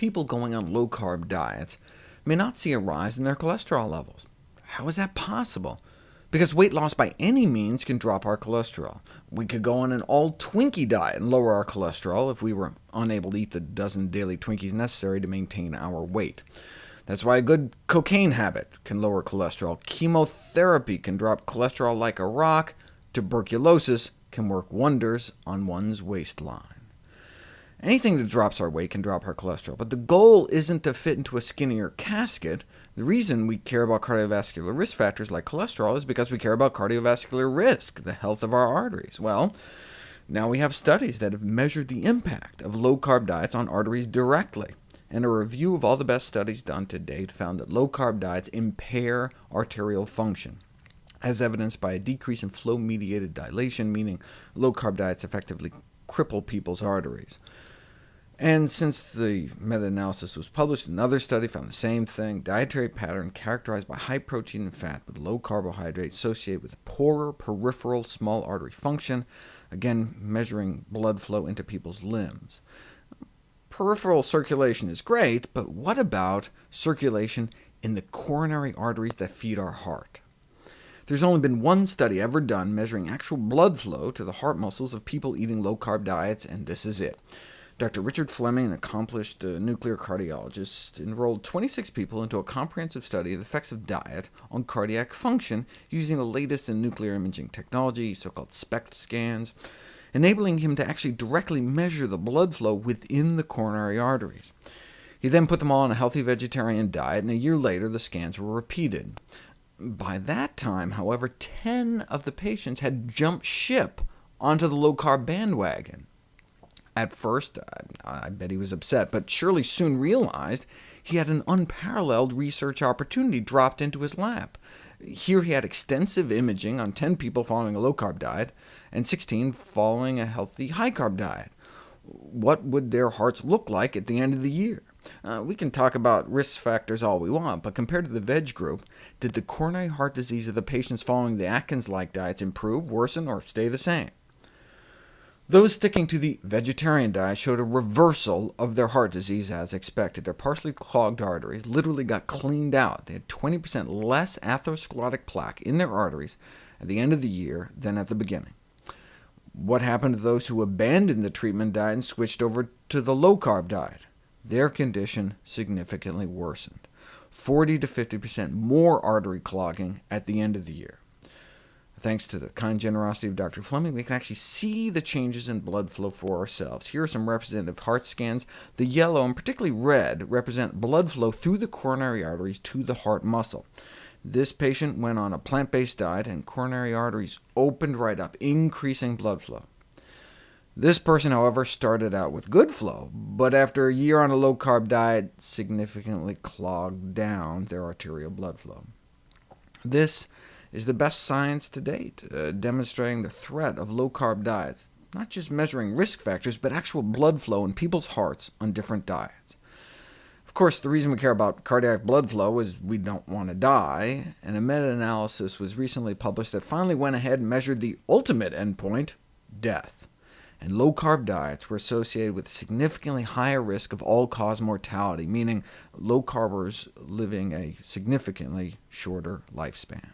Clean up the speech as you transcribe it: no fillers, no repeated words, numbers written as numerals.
people going on low-carb diets may not see a rise in their cholesterol levels. How is that possible? Because weight loss by any means can drop our cholesterol. We could go on an all-Twinkie diet and lower our cholesterol if we were unable to eat the dozen daily Twinkies necessary to maintain our weight. That's why a good cocaine habit can lower cholesterol. Chemotherapy can drop cholesterol like a rock. Tuberculosis can work wonders on one's waistline. Anything that drops our weight can drop our cholesterol, but the goal isn't to fit into a skinnier casket. The reason we care about cardiovascular risk factors like cholesterol is because we care about cardiovascular risk, the health of our arteries. Well, now we have studies that have measured the impact of low-carb diets on arteries directly, and a review of all the best studies done to date found that low-carb diets impair arterial function, as evidenced by a decrease in flow-mediated dilation, meaning low-carb diets effectively cripple people's arteries. And since the meta-analysis was published, another study found the same thing: dietary pattern characterized by high protein and fat with low carbohydrate associated with poorer peripheral small artery function, again measuring blood flow into people's limbs. Peripheral circulation is great, but what about circulation in the coronary arteries that feed our heart? There's only been one study ever done measuring actual blood flow to the heart muscles of people eating low-carb diets, and this is it. Dr. Richard Fleming, an accomplished nuclear cardiologist, enrolled 26 people into a comprehensive study of the effects of diet on cardiac function using the latest in nuclear imaging technology, so-called SPECT scans, enabling him to actually directly measure the blood flow within the coronary arteries. He then put them all on a healthy vegetarian diet, and a year later the scans were repeated. By that time, however, 10 of the patients had jumped ship onto the low-carb bandwagon. At first, I bet he was upset, but surely soon realized he had an unparalleled research opportunity dropped into his lap. Here he had extensive imaging on 10 people following a low-carb diet, and 16 following a healthy high-carb diet. What would their hearts look like at the end of the year? We can talk about risk factors all we want, but compared to the veg group, did the coronary heart disease of the patients following the Atkins-like diets improve, worsen, or stay the same? Those sticking to the vegetarian diet showed a reversal of their heart disease as expected. Their partially clogged arteries literally got cleaned out. They had 20% less atherosclerotic plaque in their arteries at the end of the year than at the beginning. What happened to those who abandoned the treatment diet and switched over to the low-carb diet? Their condition significantly worsened, 40 to 50% more artery clogging at the end of the year. Thanks to the kind generosity of Dr. Fleming, we can actually see the changes in blood flow for ourselves. Here are some representative heart scans. The yellow, and particularly red, represent blood flow through the coronary arteries to the heart muscle. This patient went on a plant-based diet, and coronary arteries opened right up, increasing blood flow. This person, however, started out with good flow, but after a year on a low-carb diet, significantly clogged down their arterial blood flow. This is the best science to date, demonstrating the threat of low-carb diets, not just measuring risk factors, but actual blood flow in people's hearts on different diets. Of course, the reason we care about cardiac blood flow is we don't want to die, and a meta-analysis was recently published that finally went ahead and measured the ultimate endpoint, death. And low-carb diets were associated with significantly higher risk of all-cause mortality, meaning low-carbers living a significantly shorter lifespan.